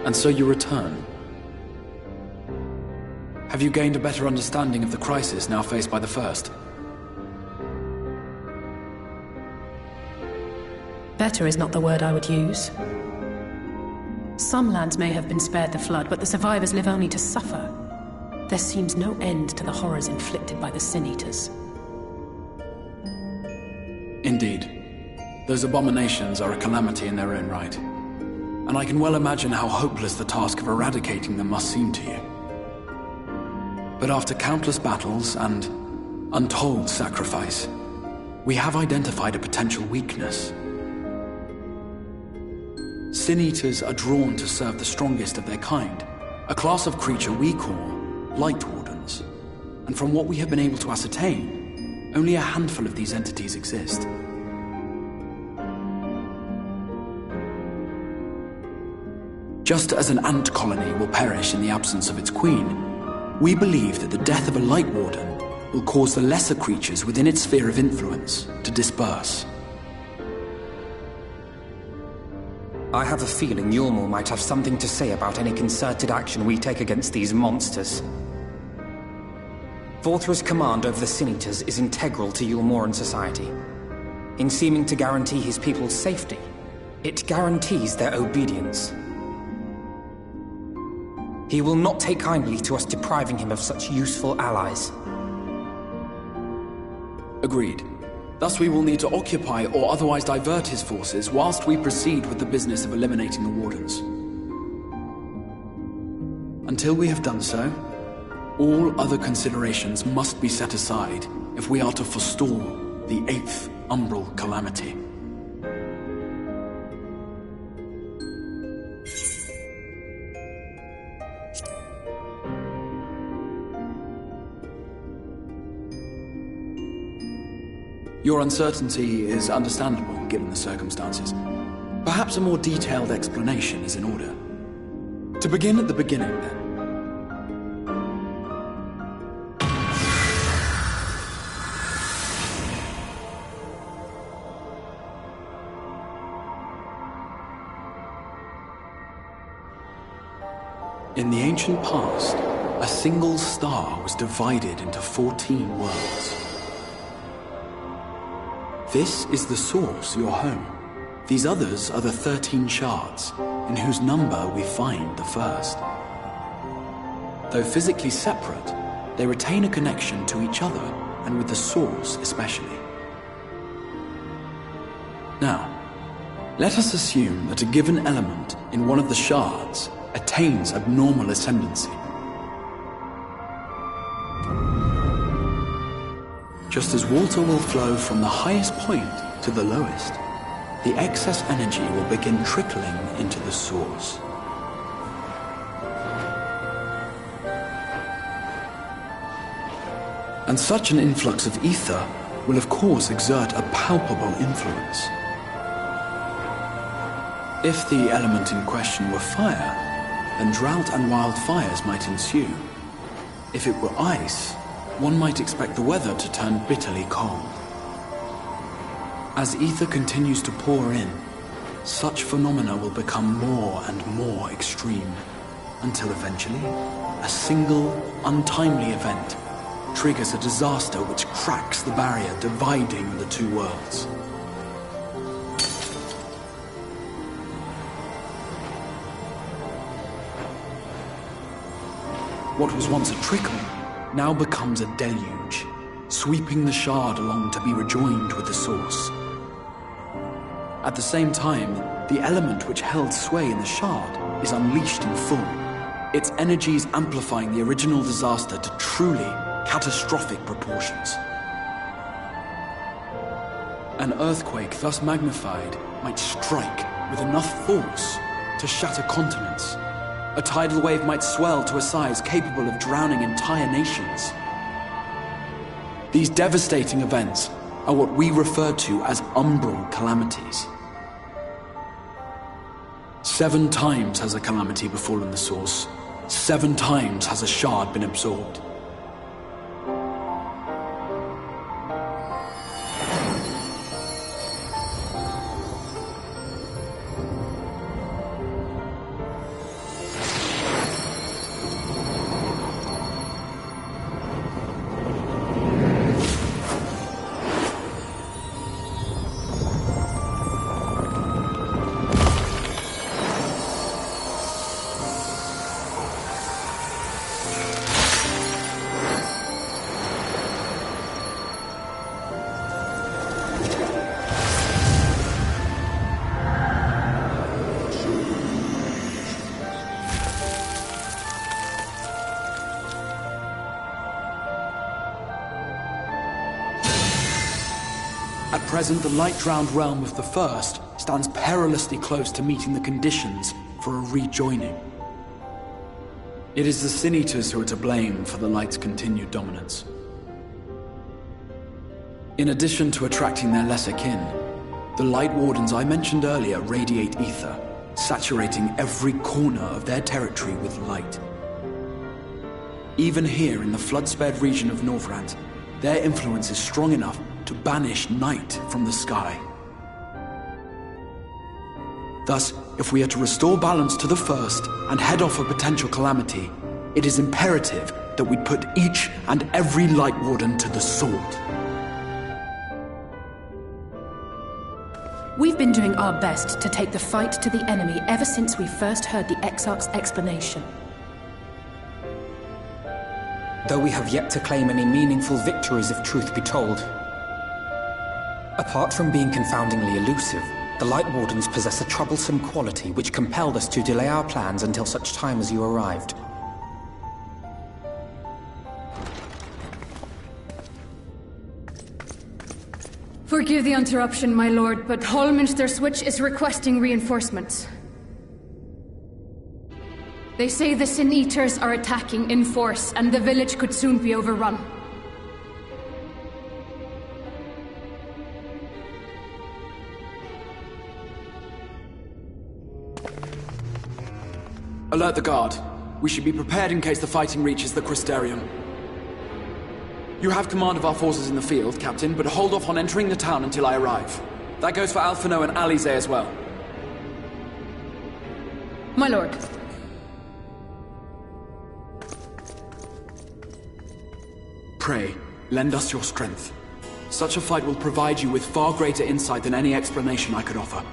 And so you return. Have you gained a better understanding of the crisis now faced by the First? Better is not the word I would use. Some lands may have been spared the flood, but the survivors live only to suffer. There seems no end to the horrors inflicted by the Sin Eaters. Indeed. Those abominations are a calamity in their own right. And I can well imagine how hopeless the task of eradicating them must seem to you. But after countless battles and untold sacrifice, we have identified a potential weakness. Sin Eaters are drawn to serve the strongest of their kind, a class of creature we call Light Wardens. And from what we have been able to ascertain, only a handful of these entities exist. Just as an ant colony will perish in the absence of its queen, we believe that the death of a Light Warden will cause the lesser creatures within its sphere of influence to disperse. I have a feeling Yulmul might have something to say about any concerted action we take against these monsters. Vorthra's command over the Sin Eaters is integral to Yulmoran society. In seeming to guarantee his people's safety, it guarantees their obedience. He will not take kindly to us depriving him of such useful allies. Agreed. Thus we will need to occupy or otherwise divert his forces whilst we proceed with the business of eliminating the Wardens. Until we have done so, all other considerations must be set aside if we are to forestall the 8th Umbral Calamity. Your uncertainty is understandable, given the circumstances. Perhaps a more detailed explanation is in order. To begin at the beginning, then. In the ancient past, a single star was divided into 14 worlds. This is the source, your home. These others are the 13 shards, in whose number we find the first. Though physically separate, they retain a connection to each other, and with the source especially. Now, let us assume that a given element in one of the shards attains abnormal ascendancy. Just as water will flow from the highest point to the lowest, the excess energy will begin trickling into the source. And such an influx of ether will of course exert a palpable influence. If the element in question were fire, then drought and wildfires might ensue. If it were ice, one might expect the weather to turn bitterly cold. As ether continues to pour in, such phenomena will become more and more extreme, until eventually, a single, untimely event triggers a disaster which cracks the barrier dividing the two worlds. What was once a trickle now becomes a deluge, sweeping the shard along to be rejoined with the source. At the same time, the element which held sway in the shard is unleashed in full, its energies amplifying the original disaster to truly catastrophic proportions. An earthquake thus magnified might strike with enough force to shatter continents. A tidal wave might swell to a size capable of drowning entire nations. These devastating events are what we refer to as umbral calamities. 7 times has a calamity befallen the source. 7 times has a shard been absorbed. At present, the light-drowned realm of the First stands perilously close to meeting the conditions for a rejoining. It is the Sin Eaters who are to blame for the Light's continued dominance. In addition to attracting their lesser kin, the Light Wardens I mentioned earlier radiate ether, saturating every corner of their territory with light. Even here in the flood-spared region of Norvrant, their influence is strong enough to banish night from the sky. Thus, if we are to restore balance to the First and head off a potential calamity, it is imperative that we put each and every Light Warden to the sword. We've been doing our best to take the fight to the enemy ever since we first heard the Exarch's explanation. Though we have yet to claim any meaningful victories if truth be told. Apart from being confoundingly elusive, the Light Wardens possess a troublesome quality which compelled us to delay our plans until such time as you arrived. Forgive the interruption, my lord, but Hallminster Switch is requesting reinforcements. They say the Sin Eaters are attacking in force, and the village could soon be overrun. Alert the guard. We should be prepared in case the fighting reaches the Crystarium. You have command of our forces in the field, Captain, but hold off on entering the town until I arrive. That goes for Alphino and Alize as well. My lord. Pray, lend us your strength. Such a fight will provide you with far greater insight than any explanation I could offer.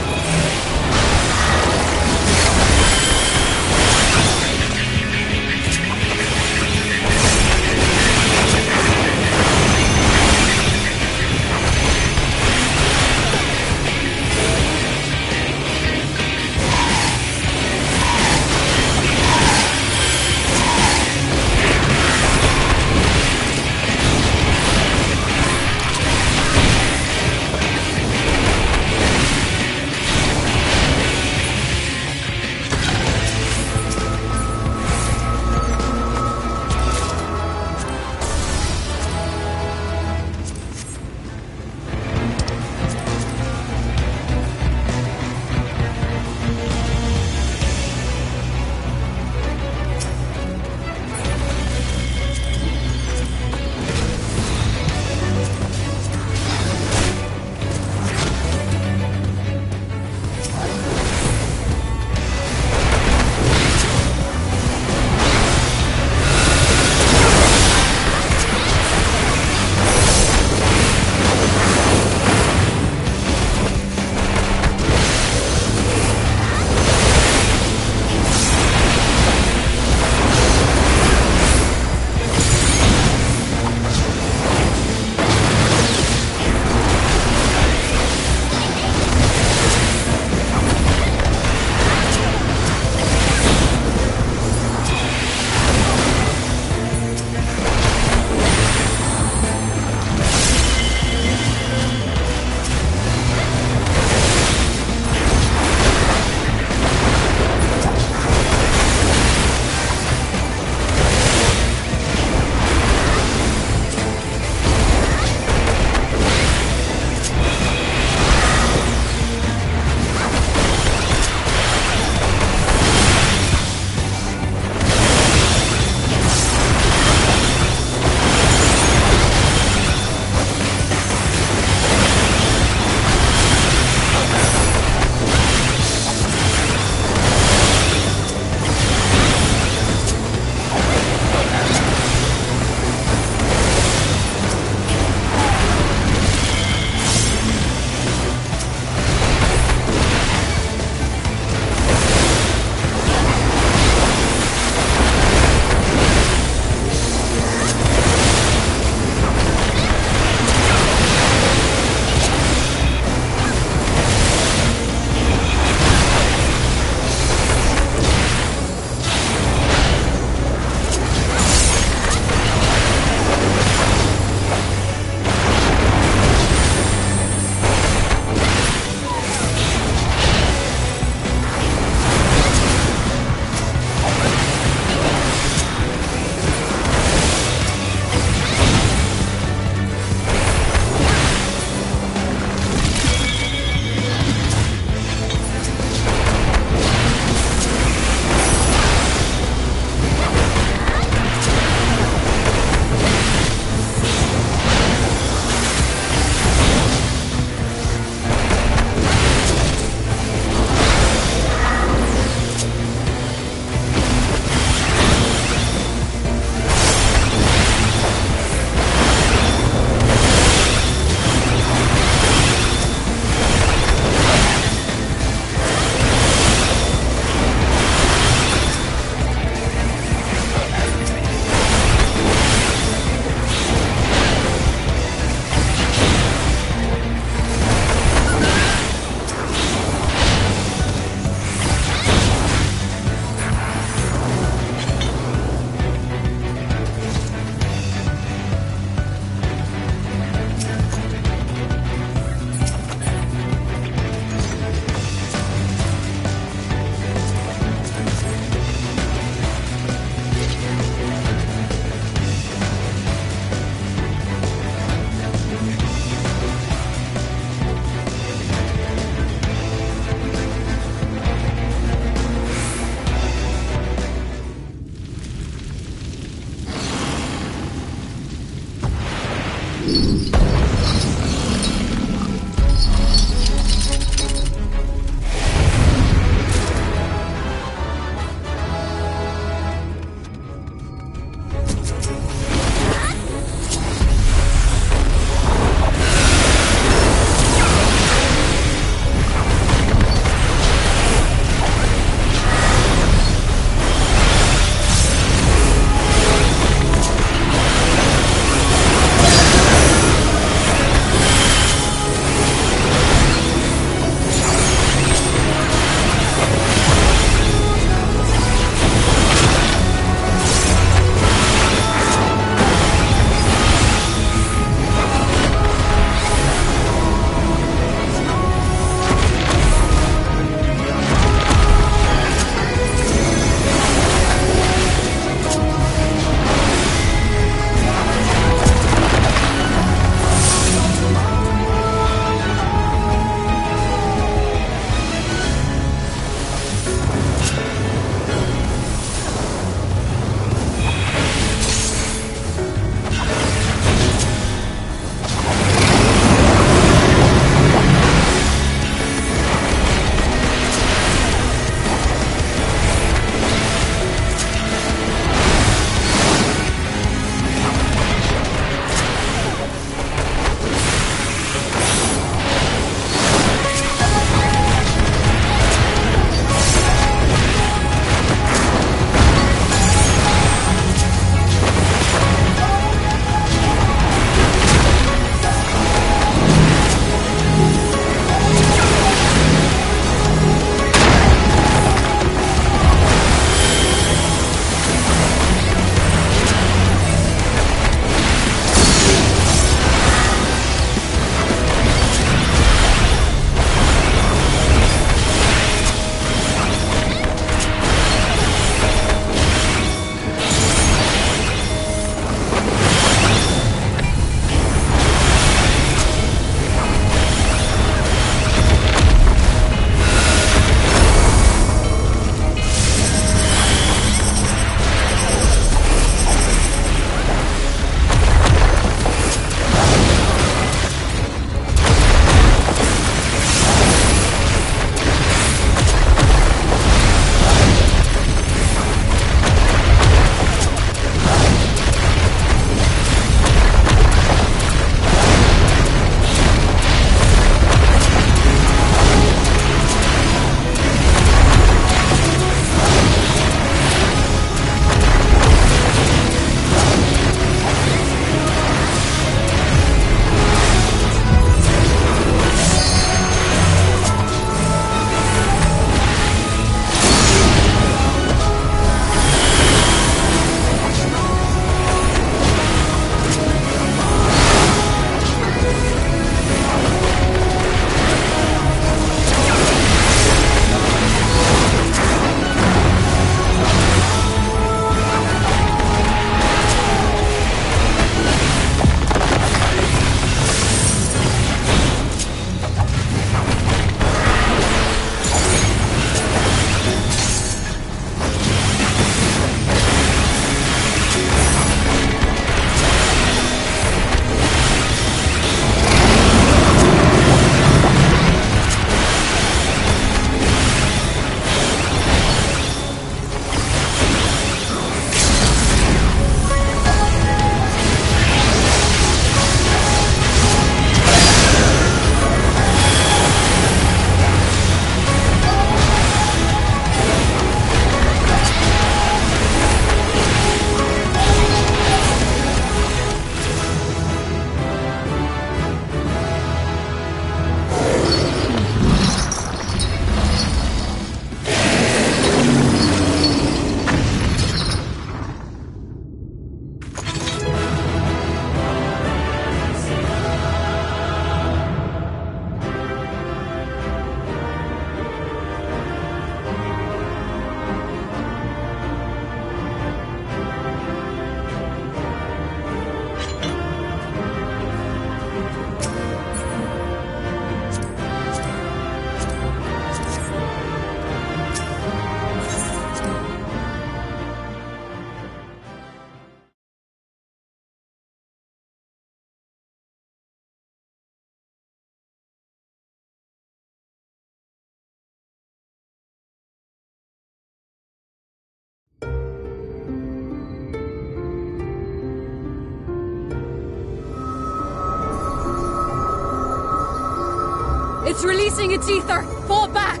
It's releasing its ether! Fall back!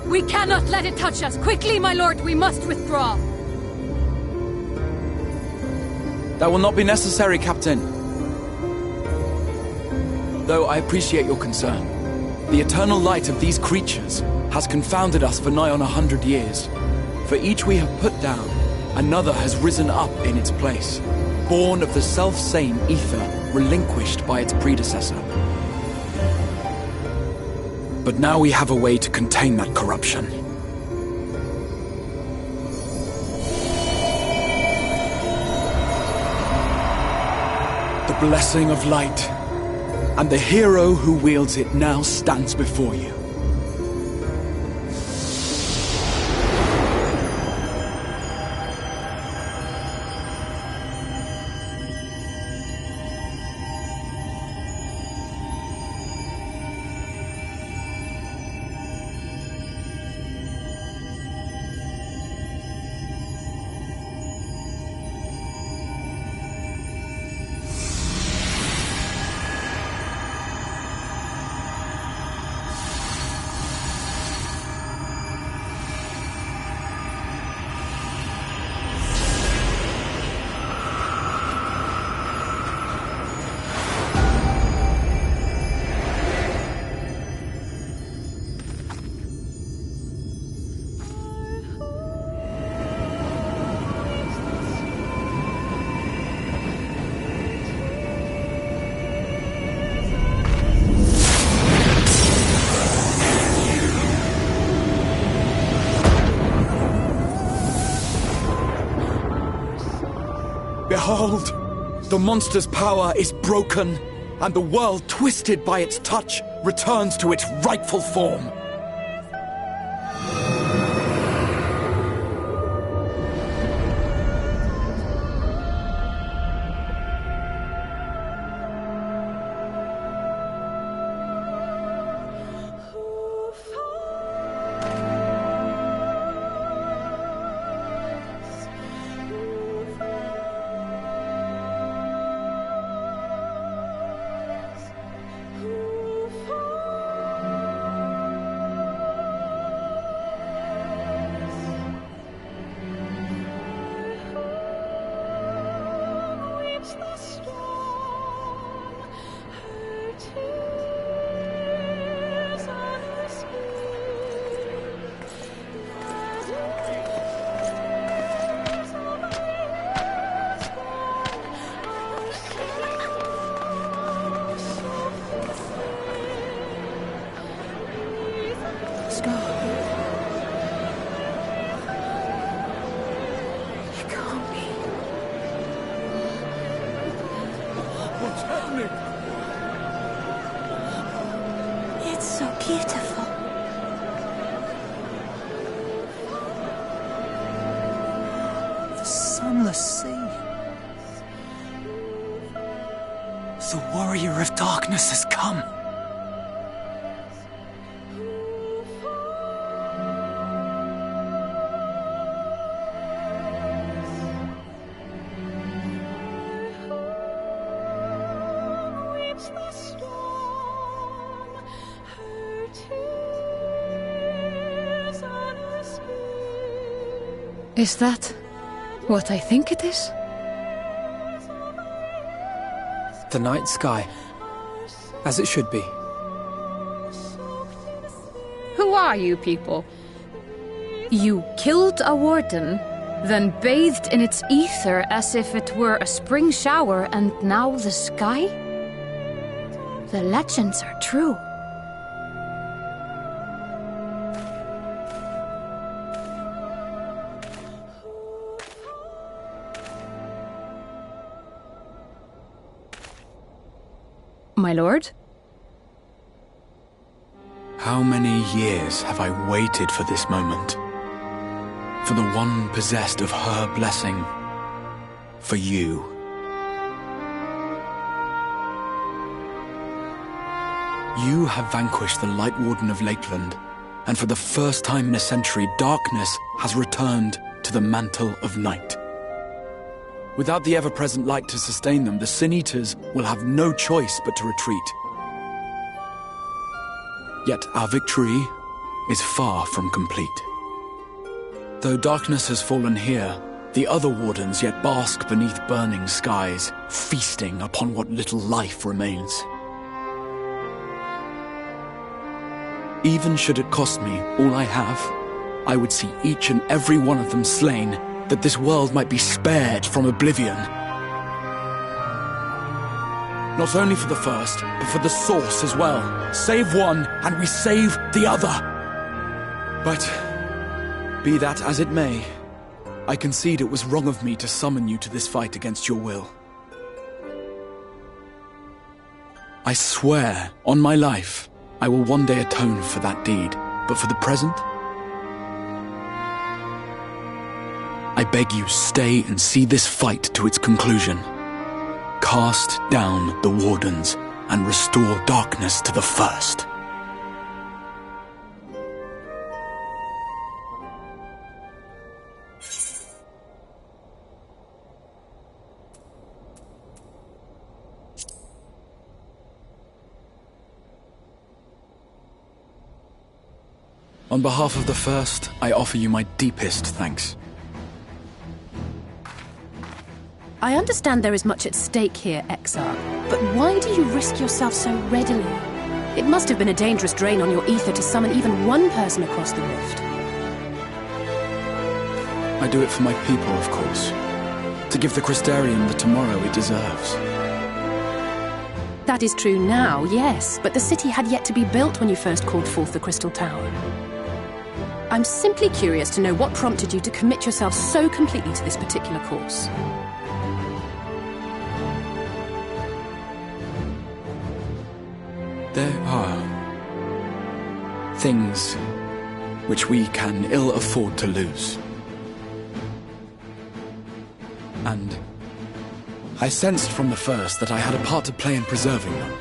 We cannot let it touch us! Quickly, my lord, we must withdraw! That will not be necessary, Captain. Though I appreciate your concern. The eternal light of these creatures has confounded us for nigh on 100 years. For each we have put down, another has risen up in its place, born of the self-same ether relinquished by its predecessor. But now we have a way to contain that corruption. The blessing of light, and the hero who wields it now stands before you. Behold! The monster's power is broken, and the world, twisted by its touch, returns to its rightful form. It's so beautiful. The sunless sea. The warrior of darkness has come. Is that what I think it is? The night sky, as it should be. Who are you people? You killed a warden, then bathed in its ether as if it were a spring shower, and now the sky? The legends are true. My lord? How many years have I waited for this moment? For the one possessed of her blessing. For you. You have vanquished the Light Warden of Lakeland, and for the first time in a century, darkness has returned to the mantle of night. Without the ever-present light to sustain them, the Sin Eaters will have no choice but to retreat. Yet our victory is far from complete. Though darkness has fallen here, the other wardens yet bask beneath burning skies, feasting upon what little life remains. Even should it cost me all I have, I would see each and every one of them slain, that this world might be spared from oblivion. Not only for the first, but for the source as well. Save one, and we save the other. But, be that as it may, I concede it was wrong of me to summon you to this fight against your will. I swear, on my life, I will one day atone for that deed, but for the present, I beg you stay and see this fight to its conclusion. Cast down the wardens and restore darkness to the first. On behalf of the first, I offer you my deepest thanks. I understand there is much at stake here, Exarch, but why do you risk yourself so readily? It must have been a dangerous drain on your ether to summon even one person across the rift. I do it for my people, of course. To give the Crystarium the tomorrow it deserves. That is true now, yes, but the city had yet to be built when you first called forth the Crystal Tower. I'm simply curious to know what prompted you to commit yourself so completely to this particular course. There are things which we can ill afford to lose. And I sensed from the first that I had a part to play in preserving them.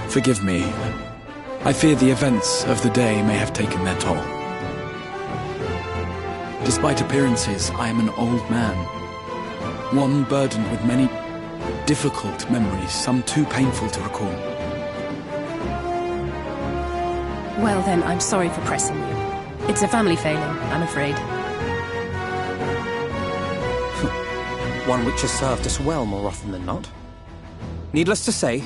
Forgive me. I fear the events of the day may have taken their toll. Despite appearances, I am an old man. One burdened with many difficult memories, some too painful to recall. Well then, I'm sorry for pressing you. It's a family failing, I'm afraid. One which has served us well more often than not. Needless to say,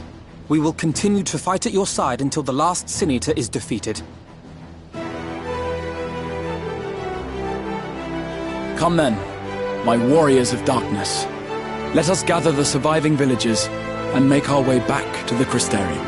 we will continue to fight at your side until the last Senator is defeated. Come then, my warriors of darkness. Let us gather the surviving villagers and make our way back to the Crystarium.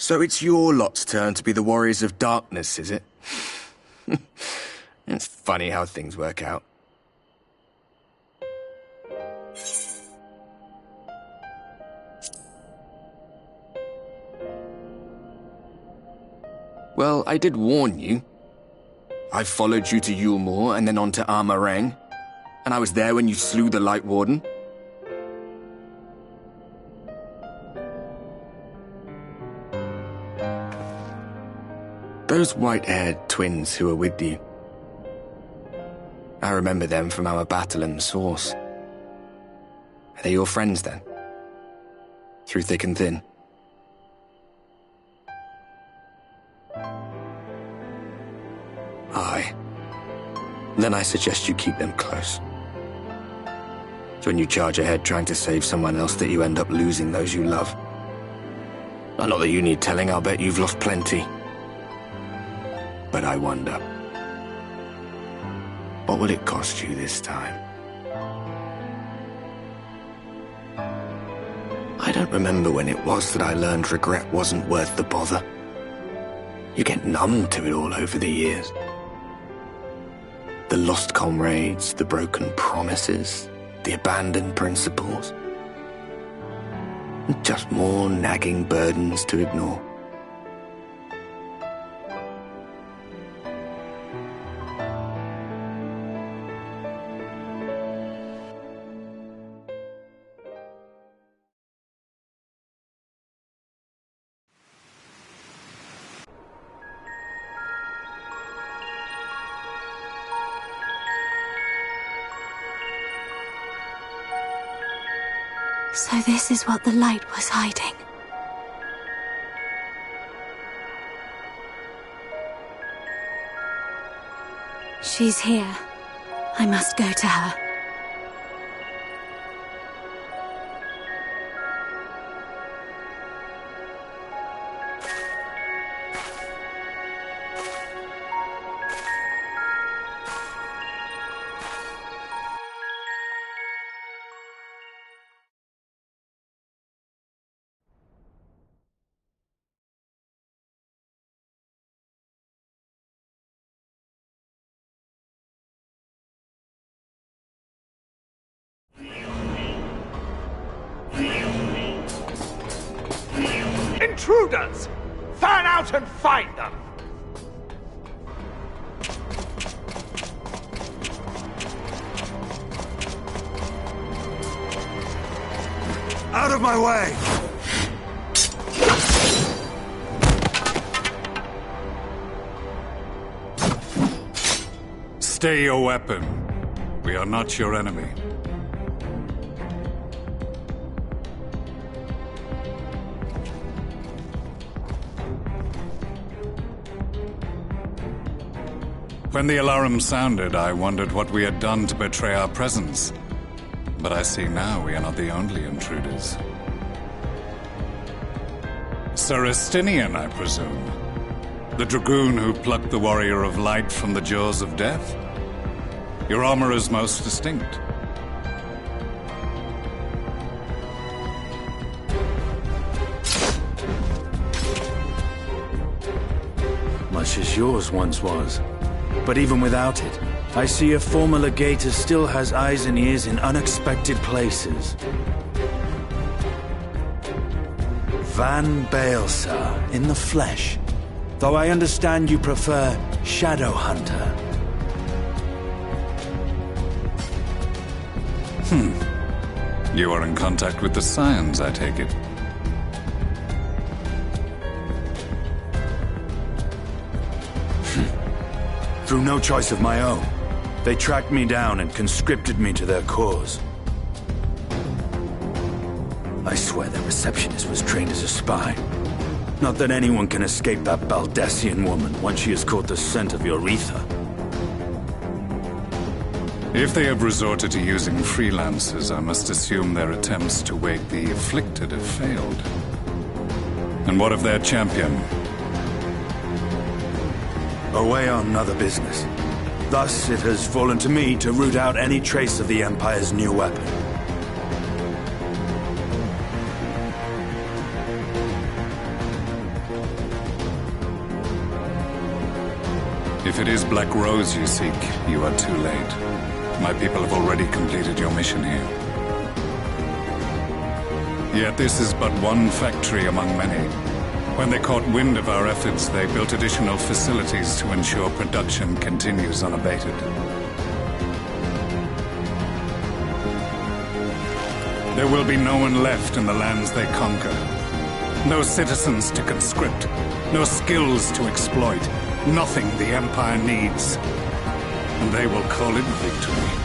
So it's your lot's turn to be the Warriors of Darkness, is it? It's funny how things work out. Well, I did warn you. I followed you to Yulmore and then on to Armarang, and I was there when you slew the Light Warden. Those white-haired twins who were with you. I remember them from our battle in the Source. Are they your friends then? Through thick and thin? Aye. Then I suggest you keep them close. It's when you charge ahead trying to save someone else that you end up losing those you love. Not that you need telling, I'll bet you've lost plenty. But I wonder, what will it cost you this time? I don't remember when it was that I learned regret wasn't worth the bother. You get numb to it all over the years. The lost comrades, the broken promises, the abandoned principles. Just more nagging burdens to ignore. So this is what the light was hiding. She's here. I must go to her. Intruders! Fan out and find them! Out of my way! Stay your weapon. We are not your enemy. When the alarm sounded, I wondered what we had done to betray our presence. But I see now we are not the only intruders. Sir Estinian, I presume. The dragoon who plucked the warrior of light from the jaws of death? Your armor is most distinct. Much as yours once was. But even without it, I see a former legator still has eyes and ears in unexpected places. Van Baelsar, in the flesh. Though I understand you prefer Shadow Hunter. You are in contact with the Scions, I take it. Through no choice of my own. They tracked me down and conscripted me to their cause. I swear their receptionist was trained as a spy. Not that anyone can escape that Baldessian woman once she has caught the scent of your ether. If they have resorted to using freelancers, I must assume their attempts to wake the afflicted have failed. And what of their champion? Away on other business. Thus, it has fallen to me to root out any trace of the Empire's new weapon. If it is Black Rose you seek, you are too late. My people have already completed your mission here. Yet this is but one factory among many. When they caught wind of our efforts, they built additional facilities to ensure production continues unabated. There will be no one left in the lands they conquer. No citizens to conscript. No skills to exploit. Nothing the Empire needs. And they will call it victory.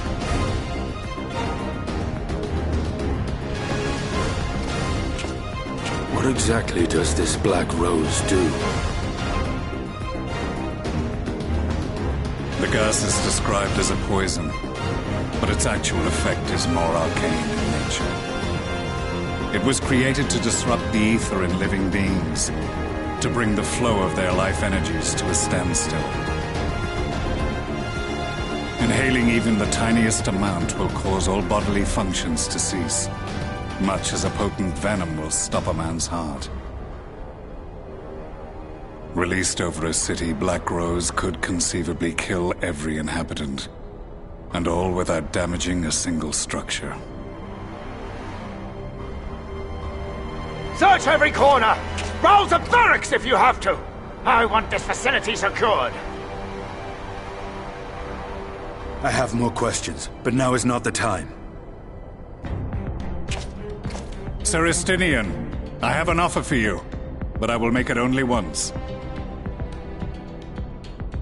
What exactly does this Black Rose do? The gas is described as a poison, but its actual effect is more arcane in nature. It was created to disrupt the ether in living beings, to bring the flow of their life energies to a standstill. Inhaling even the tiniest amount will cause all bodily functions to cease, much as a potent venom will stop a man's heart. Released over a city, Black Rose could conceivably kill every inhabitant, and all without damaging a single structure. Search every corner! Rouse the barracks if you have to! I want this facility secured! I have more questions, but now is not the time. Sir Estinian, I have an offer for you, but I will make it only once.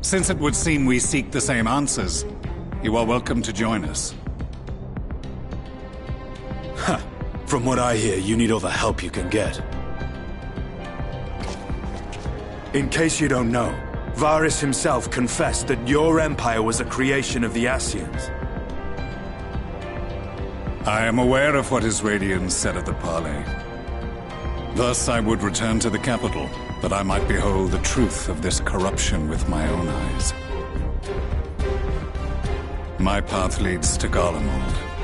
Since it would seem we seek the same answers, you are welcome to join us. Ha! From what I hear, you need all the help you can get. In case you don't know, Varys himself confessed that your empire was a creation of the Ascians. I am aware of what his Radiance said at the parley. Thus I would return to the capital, that I might behold the truth of this corruption with my own eyes. My path leads to Garlemald.